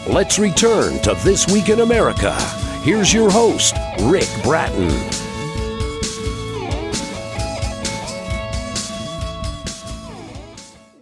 Let's return to This Week in America. Here's your host, Rick Bratton.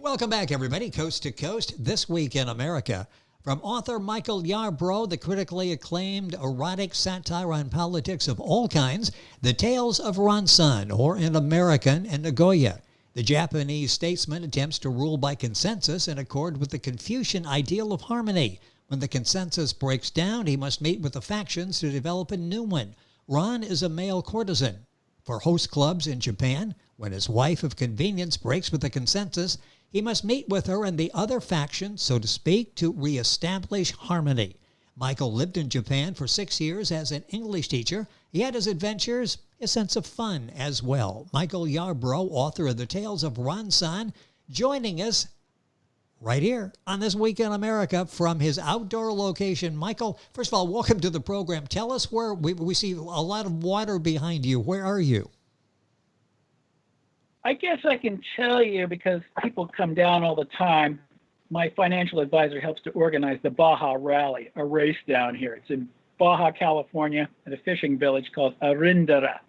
Welcome back, everybody. Coast to Coast, This Week in America. From author Michael Yarbrough, the critically acclaimed erotic satire on politics of all kinds, The Tales of Ransan, or in American, and Nagoya. The Japanese statesman attempts to rule by consensus in accord with the Confucian ideal of harmony. When the consensus breaks down, he must meet with the factions to develop a new one. Ran is a male courtesan. For host clubs in Japan, when his wife of convenience breaks with the consensus, he must meet with her and the other faction, so to speak, to reestablish harmony. Michael lived in Japan for 6 years as an English teacher. He had his adventures, his sense of fun as well. Michael Yarbrough, author of The Tales of Ransan, joining us right here on This Week in America from his outdoor location. Michael, first of all, welcome to the program. Tell us where we see a lot of water behind you. Where are you? I guess I can tell you because people come down all the time. My financial advisor helps to organize the Baja Rally, a race down here. It's in Baja, California, at a fishing village called Arindara.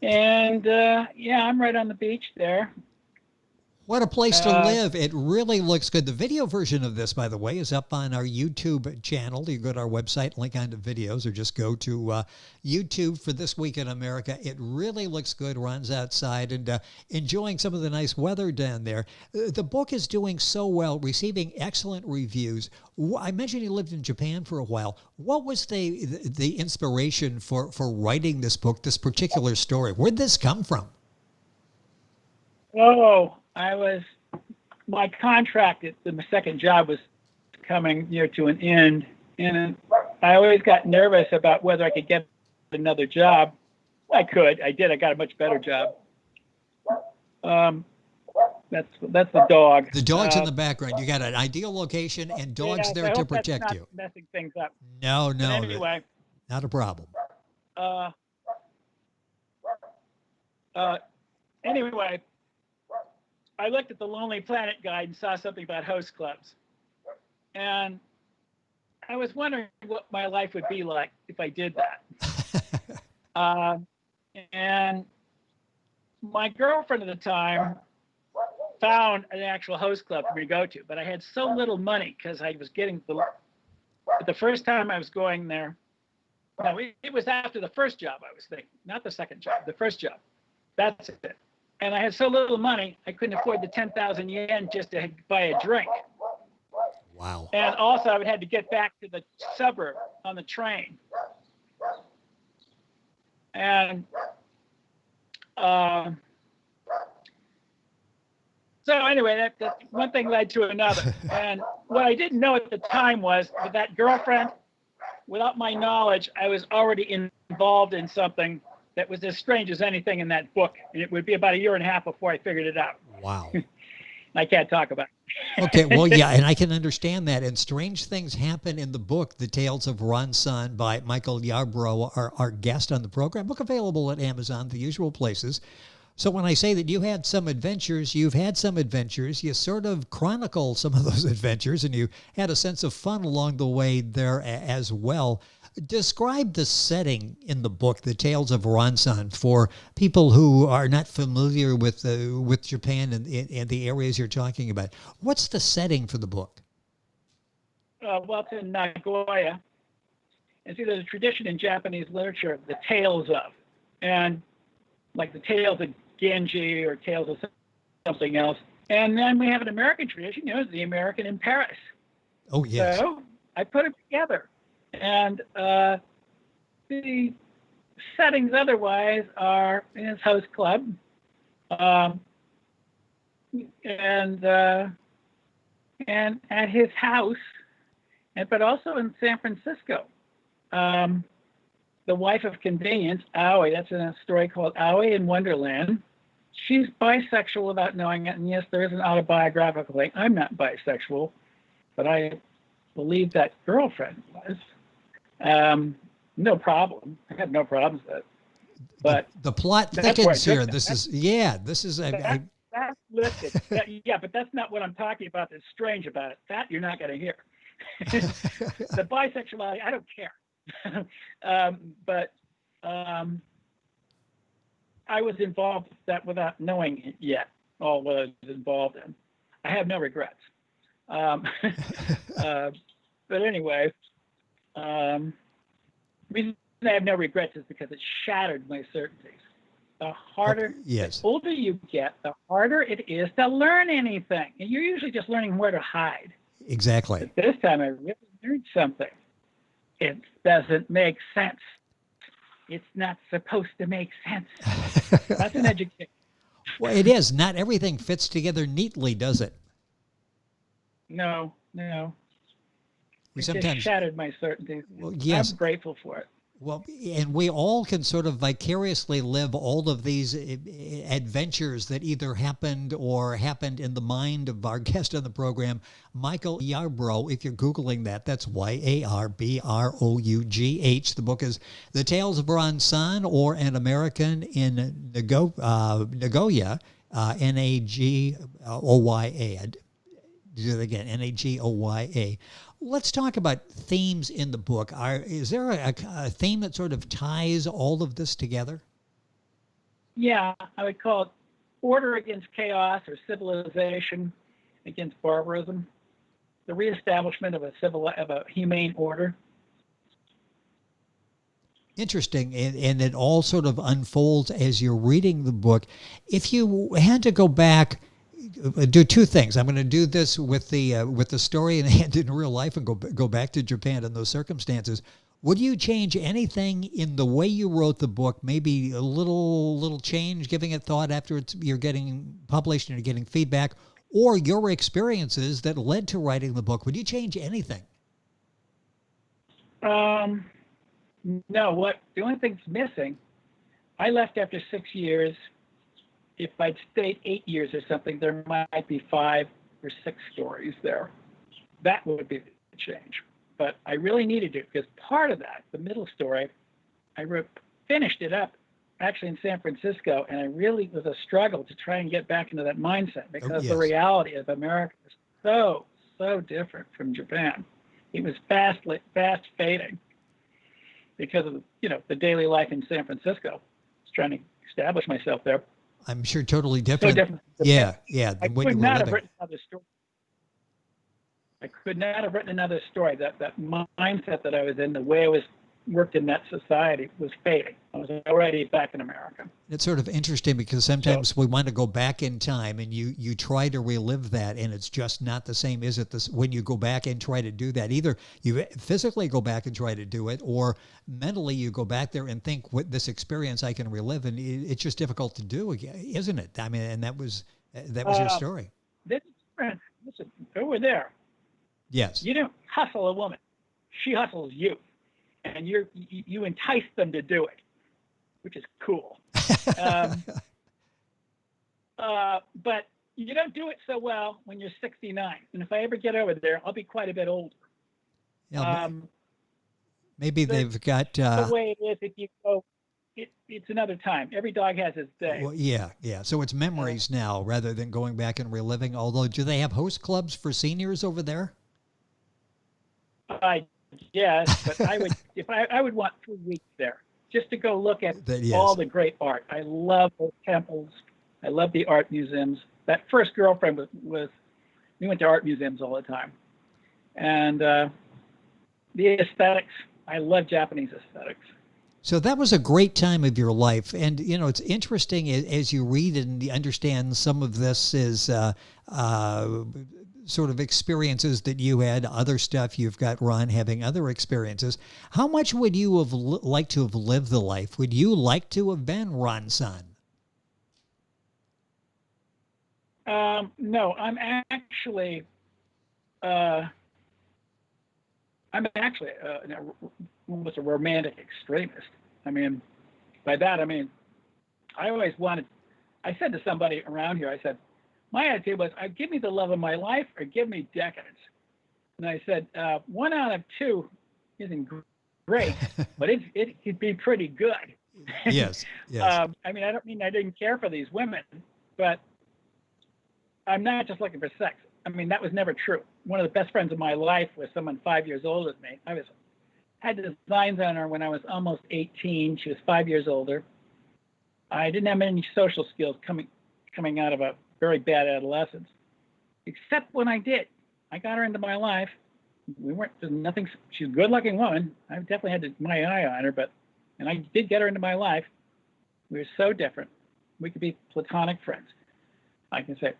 And I'm right on the beach there. What a place to live. It really looks good. The video version of this, by the way, is up on our YouTube channel. You go to our website, link on to videos, or just go to YouTube for This Week in America. It really looks good. Ron's outside and enjoying some of the nice weather down there. The book is doing so well, receiving excellent reviews. I mentioned you lived in Japan for a while. What was the inspiration for writing this book, this particular story? Where'd this come from? My contract at the second job was coming near to an end, and I always got nervous about whether I could get another job. I did. I got a much better job. That's the dog. The dog's in the background. You got an ideal location and dogs there to protect you. Messing things up. No. Anyway, not a problem. Anyway, I looked at the Lonely Planet guide and saw something about host clubs. And I was wondering what my life would be like if I did that. And my girlfriend at the time found an actual host club for me to go to, but I had so little money because I was getting the first time I was going there. No, it was after the first job I was thinking, not the second job, the first job. That's it. And I had so little money, I couldn't afford the 10,000 yen just to buy a drink. Wow. And also, I would have to get back to the suburb on the train. And so anyway, that one thing led to another. And what I didn't know at the time was that girlfriend, without my knowledge, I was already involved in something that was as strange as anything in that book. And it would be about a year and a half before I figured it out. Wow. I can't talk about it. Okay, well, yeah, and I can understand that. And strange things happen in the book, The Tales of Ransan by Michael Yarbrough, our guest on the program. Book available at Amazon, the usual places. So when I say that you had some adventures, you've had some adventures, you sort of chronicle some of those adventures, and you had a sense of fun along the way there as well. Describe the setting in the book, The Tales of Ransan, for people who are not familiar with Japan and the areas you're talking about. What's the setting for the book? Well, it's in Nagoya. And see, there's a tradition in Japanese literature, the tales of, and like the tales of Genji or tales of something else. And then we have an American tradition, the American in Paris. Oh, yes. So I put it together. And the settings otherwise are in his host club, and at his house, but also in San Francisco. The wife of convenience, Aoi, that's in a story called Aoi in Wonderland. She's bisexual without knowing it, and yes, there is an autobiographical thing. I'm not bisexual, but I believe that girlfriend was. No problem. I had no problems with it. But the plot thickens here. This is that's listed. Yeah, but that's not what I'm talking about. That's strange about it. That you're not going to hear. The bisexuality, I don't care. But I was involved with that without knowing it yet, all what I was involved in. I have no regrets. But anyway, reason I have no regrets is because it shattered my certainties. The harder, yes. the older you get, the harder it is to learn anything. And you're usually just learning where to hide. Exactly. But this time I really learned something. It doesn't make sense. It's not supposed to make sense. That's an education. Well, it is. Not everything fits together neatly, does it? No. We It sometimes just shattered my certainties. Well, yes. I'm grateful for it. Well, and we all can sort of vicariously live all of these adventures that either happened or happened in the mind of our guest on the program, Michael Yarbrough. If you're Googling that, that's Yarbrough. The book is The Tales of Ron Son, or An American in Nagoya, Nagoya. Do it again, Nagoya. Let's talk about themes in the book. Is there a theme that sort of ties all of this together? Yeah, I would call it order against chaos, or civilization against barbarism. The reestablishment of a humane order. Interesting, and it all sort of unfolds as you're reading the book. If you had to go back, do two things. I'm going to do this with the story in hand in real life and go back to Japan in those circumstances. Would you change anything in the way you wrote the book? Maybe a little change, giving it thought after you're getting published and you're getting feedback, or your experiences that led to writing the book? Would you change anything? No. The only thing's missing, I left after 6 years. If I'd stayed 8 years or something, there might be 5 or 6 stories there. That would be the change. But I really needed to, because part of that, the middle story, I finished it up actually in San Francisco, and it really was a struggle to try and get back into that mindset, because the reality of America is so different from Japan. It was fast fading because of the daily life in San Francisco. I was trying to establish myself there. I'm sure totally different. So different. Yeah. I could not have written another story. I could not have written another story. That mindset that I was in, the way I was worked in that society, was fading. I was already back in America. It's sort of interesting because sometimes we want to go back in time, and you try to relive that, and it's just not the same, is it? When you go back and try to do that, either you physically go back and try to do it, or mentally you go back there and think, what this experience I can relive, and it's just difficult to do again, isn't it? I mean, and that was your story. Listen, over there. Yes. You don't hustle a woman; she hustles you, and you entice them to do it, which is cool. But you don't do it so well when you're 69. And if I ever get over there, I'll be quite a bit older. Yeah, maybe they've got the way it is. If you go, it's another time. Every dog has its day. Well, yeah. So it's memories now rather than going back and reliving. Although, do they have host clubs for seniors over there? Yes, but I would want 3 weeks there just to go look at all the great art. I love those temples. I love the art museums. That first girlfriend was we went to art museums all the time. And the aesthetics, I love Japanese aesthetics. So that was a great time of your life. And, it's interesting as you read and understand some of this is sort of experiences that you had, other stuff you've got, Ron, having other experiences. How much would you have liked to have lived the life? Would you like to have been Ron Son? No, I'm actually almost a romantic extremist. I mean, by that, I always wanted, I said to somebody around here, I said, my idea was, give me the love of my life or give me decadence. And I said, 1 out of 2 isn't great, but it could be pretty good. Yes. I don't mean I didn't care for these women, but I'm not just looking for sex. That was never true. one of the best friends of my life was someone 5 years older than me. Had designs on her when I was almost 18. She was 5 years older. I didn't have any social skills coming out of a very bad adolescence, except when I did. I got her into my life. There's nothing. She's a good-looking woman. I definitely had my eye on her, and I did get her into my life. We were so different. We could be platonic friends. I can say,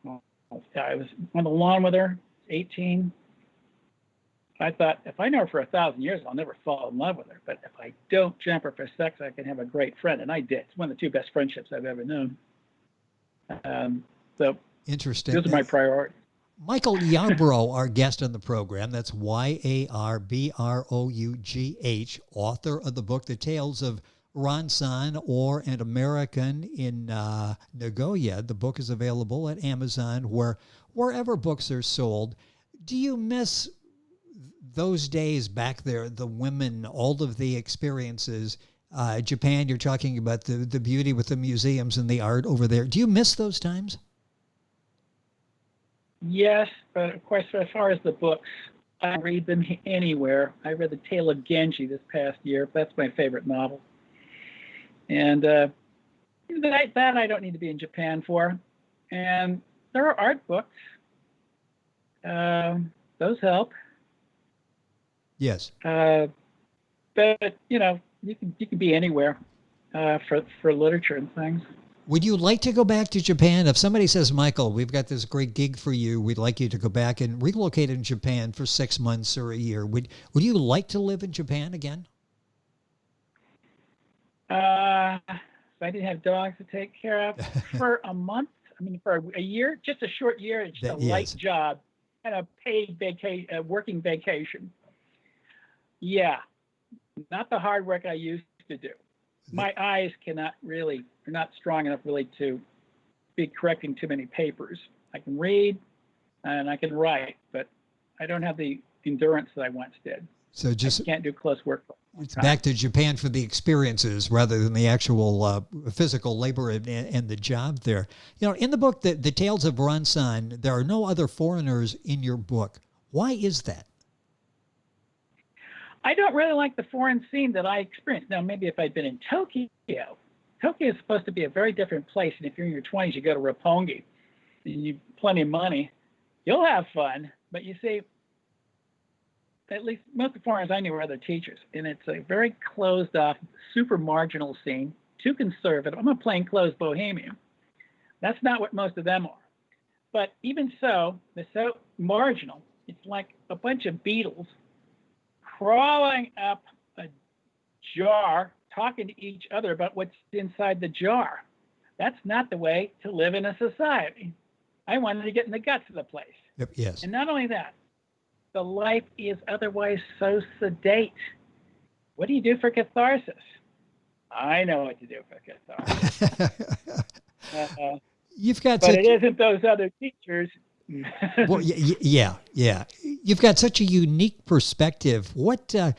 I was on the lawn with her, 18. I thought, if I know her for 1,000 years, I'll never fall in love with her. But if I don't jump her for sex, I can have a great friend. And I did. It's one of the two best friendships I've ever known. So interesting. Those are my priorities. Michael Yarbrough, our guest on the program. That's Yarbrough, author of the book, The Tales of Ron-san, or An American in Nagoya. The book is available at Amazon, wherever books are sold. Do you miss those days back there, the women, all of the experiences? Japan, you're talking about the beauty with the museums and the art over there. Do you miss those times? Yes, but of course, as far as the books, I read them anywhere. I read The Tale of Genji this past year. That's my favorite novel. And that I don't need to be in Japan for. And there are art books. Those help. Yes. But you can be anywhere for literature and things. Would you like to go back to Japan? If somebody says, Michael, we've got this great gig for you, we'd like you to go back and relocate in Japan for 6 months or a year, would you like to live in Japan again? If I didn't have dogs to take care of for a month, for a year, just a short year, it's just a light job and a paid working vacation. Yeah, not the hard work I used to do. My eyes are not strong enough really to be correcting too many papers. I can read and I can write, but I don't have the endurance that I once did. So I can't do close work. It's back to Japan for the experiences rather than the actual physical labor and the job there. In the book, the Tales of Ron-san, there are no other foreigners in your book. Why is that? I don't really like the foreign scene that I experienced. Now, maybe if I'd been in Tokyo is supposed to be a very different place. And if you're in your 20s, you go to Roppongi, and you've plenty of money, you'll have fun. But you see, at least most of the foreigners I knew were other teachers. And it's a very closed off, super marginal scene, too conservative. I'm a plainclothes bohemian. That's not what most of them are. But even so, they're so marginal. It's like a bunch of beetles crawling up a jar, talking to each other about what's inside the jar. That's not the way to live in a society. I wanted to get in the guts of the place. Yep, yes. And not only that, the life is otherwise so sedate. What do you do for catharsis? I know what to do for catharsis. You've got, but it isn't those other teachers. Well, yeah. You've got such a unique perspective. What are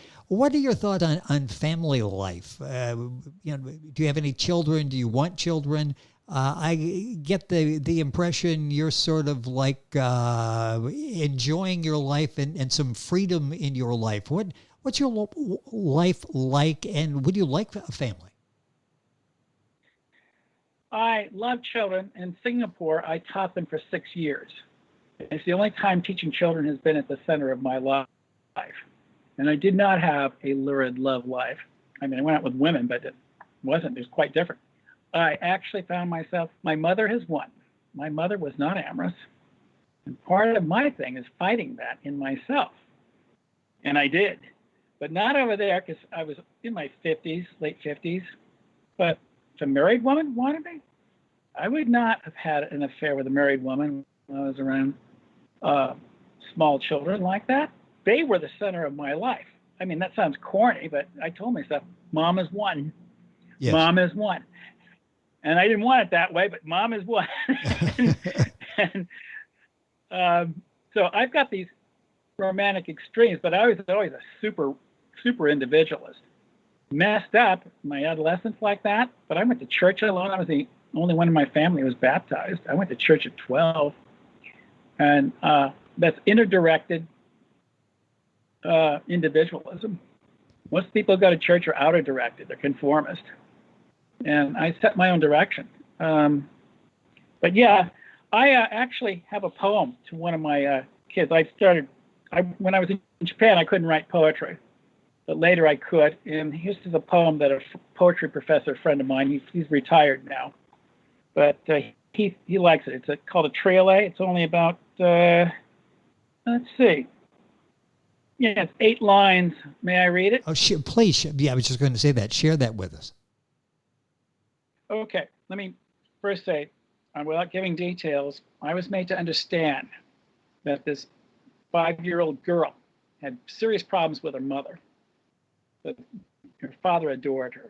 your thoughts on family life? Do you have any children? Do you want children? I get the impression you're sort of like enjoying your life and some freedom in your life. What's your life like, and would you like a family? I love children. In Singapore, I taught them for 6 years. It's the only time teaching children has been at the center of my life. And I did not have a lurid love life. I went out with women, but it was quite different. I actually found myself, my mother has won. My mother was not amorous. And part of my thing is fighting that in myself. And I did. But not over there, because I was in my 50s, late 50s. But if a married woman wanted me, I would not have had an affair with a married woman when I was around small children like that. They were the center of my life. That sounds corny, but I told myself, Mom is one. Yes. Mom is one. And I didn't want it that way, but Mom is one. So I've got these romantic extremes, but I was always a super individualist. Messed up my adolescence like that, but I went to church alone. I was the only one in my family who was baptized. I went to church at 12. And that's inner-directed individualism. Most people who go to church are outer-directed. They're conformist. And I set my own direction. But yeah, I actually have a poem to one of my kids. When I was in Japan, I couldn't write poetry, but later I could. And this is a poem that a poetry professor friend of mine, he's retired now, but he likes it. It's called a triolet. It's only about, let's see. Yeah, it's 8 lines. May I read it? Oh, please. Yeah, I was just going to say that. Share that with us. Okay, let me first say, without giving details, I was made to understand that this 5-year-old girl had serious problems with her mother, but her father adored her.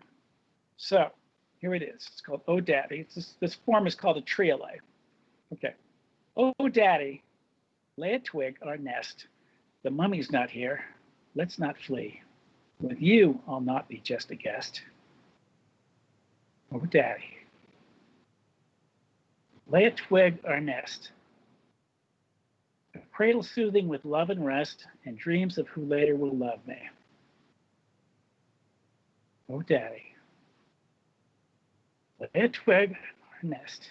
So here it is. It's called Oh Daddy. This form is called a triolet. Okay. Oh Daddy, lay a twig on our nest. The mummy's not here. Let's not flee. With you, I'll not be just a guest. Oh Daddy, lay a twig or nest. A cradle soothing with love and rest, and dreams of who later will love me. Oh Daddy, lay a twig or nest.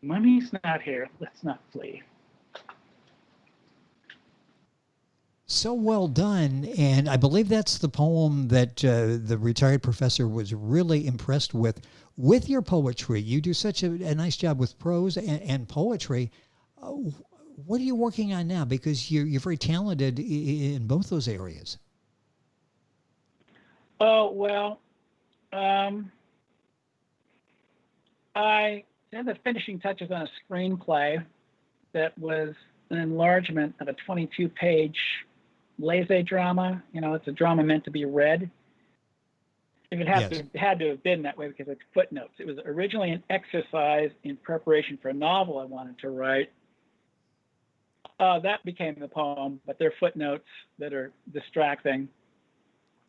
Mummy's not here, let's not flee. So well done, and I believe that's the poem that the retired professor was really impressed with your poetry. You do such a nice job with prose and poetry. What are you working on now? Because you're very talented in both those areas. Oh, well, I did the finishing touches on a screenplay that was an enlargement of a 22-page laissez drama. You know, it's a drama meant to be read. It had to have been that way because it's footnotes. It was originally an exercise in preparation for a novel I wanted to write. That became the poem, but they're footnotes that are distracting.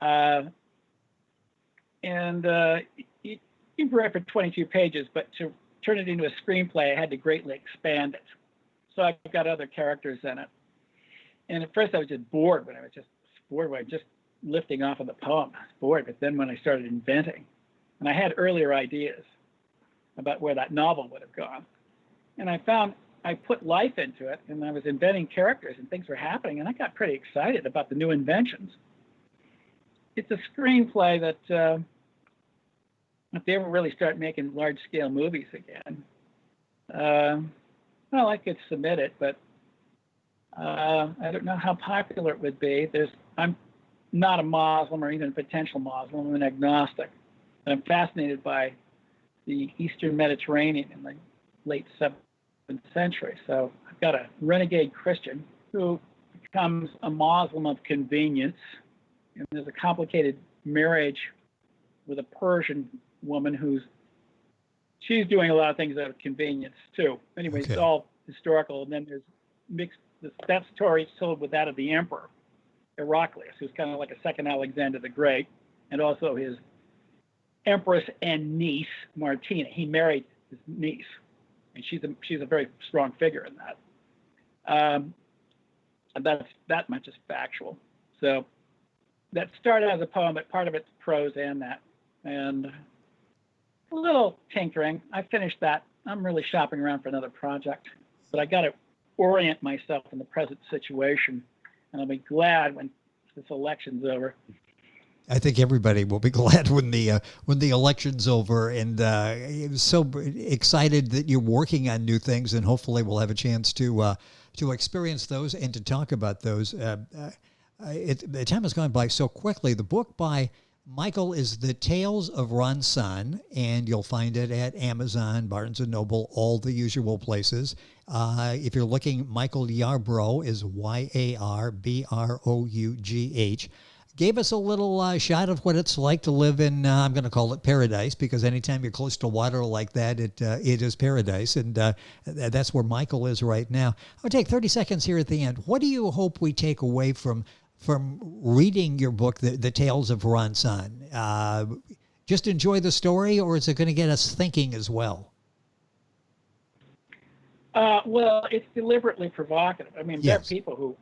You can write for 22 pages, but to turn it into a screenplay, I had to greatly expand it. So I've got other characters in it. And at first I was just bored when I was just lifting off of the poem. I was bored, but then when I started inventing, and I had earlier ideas about where that novel would have gone. And I found I put life into it, and I was inventing characters and things were happening, and I got pretty excited about the new inventions. It's a screenplay that if they ever really start making large-scale movies again, well, I could submit it, but I don't know how popular it would be. I'm not a Muslim or even a potential Muslim. I'm an agnostic. And I'm fascinated by the Eastern Mediterranean in the late 7th century. So I've got a renegade Christian who becomes a Muslim of convenience. And there's a complicated marriage with a Persian woman she's doing a lot of things out of convenience too. Anyway, okay. It's all historical. And then there's that story is told with that of the emperor, Heraclius, who's kind of like a second Alexander the Great, and also his empress and niece, Martina. He married his niece, and she's a very strong figure in that. And that much is factual. So that started as a poem, but part of it's prose and that. And a little tinkering. I finished that. I'm really shopping around for another project, but I got to orient myself in the present situation, and I'll be glad when this election's over. I think everybody will be glad when the election's over, and I'm so excited that you're working on new things, and hopefully we'll have a chance to experience those and to talk about those. The time has gone by so quickly. The book by Michael is The Tales of Ron Son, and you'll find it at Amazon, Barnes & Noble, all the usual places. If you're looking, Michael Yarbrough is Yarbrough. Gave us a little shot of what it's like to live in, I'm going to call it paradise, because anytime you're close to water like that, it is paradise, and that's where Michael is right now. I'll take 30 seconds here at the end. What do you hope we take away from reading your book, The Tales of Ron Son? Just enjoy the story, or is it going to get us thinking as well? Well, it's deliberately provocative. I mean, there are Yes. people who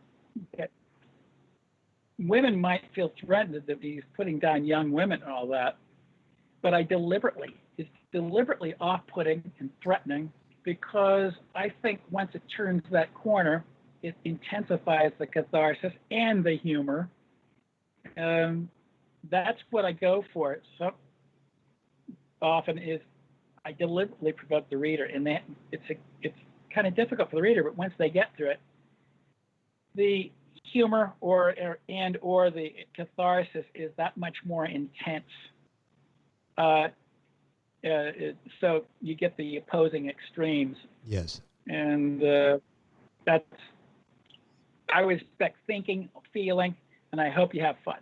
women might feel threatened that he's putting down young women and all that, but it's deliberately off-putting and threatening because I think once it turns that corner, it intensifies the catharsis and the humor. That's what I go for. So often is I deliberately provoke the reader, and that it's kind of difficult for the reader, but once they get through it, the humor or the catharsis is that much more intense. So you get the opposing extremes, Yes. and that's I respect thinking, feeling, and I hope you have fun.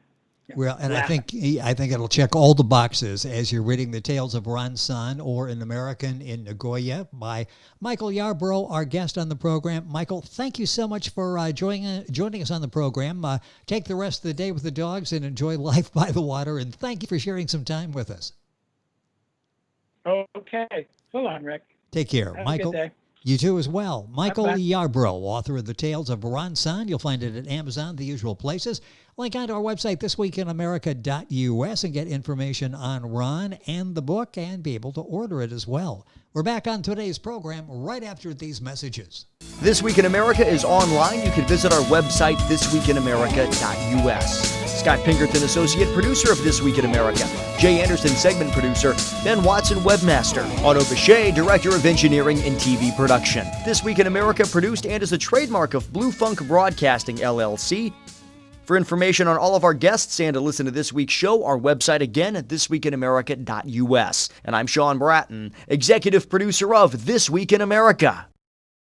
Well, and Laughing. I think it'll check all the boxes as you're reading The Tales of Ron-san or An American in Nagoya by Michael Yarbrough, our guest on the program. Michael, thank you so much for joining us on the program. Take the rest of the day with the dogs and enjoy life by the water, and thank you for sharing some time with us. Okay. So long, Rick. Take care. Have Michael. a good day. You too as well. Michael Bye-bye. Yarbrough, author of The Tales of Ron-san. You'll find it at Amazon, the usual places. Link onto our website, thisweekinamerica.us, and get information on Ron and the book and be able to order it as well. We're back on today's program right after these messages. This Week in America is online. You can visit our website, thisweekinamerica.us. Scott Pinkerton, associate producer of This Week in America. Jay Anderson, segment producer. Ben Watson, webmaster. Otto Bechet, director of engineering and TV production. This Week in America produced and is a trademark of Blue Funk Broadcasting, LLC. For information on all of our guests and to listen to this week's show, our website again at thisweekinamerica.us. And I'm Sean Bratton, executive producer of This Week in America.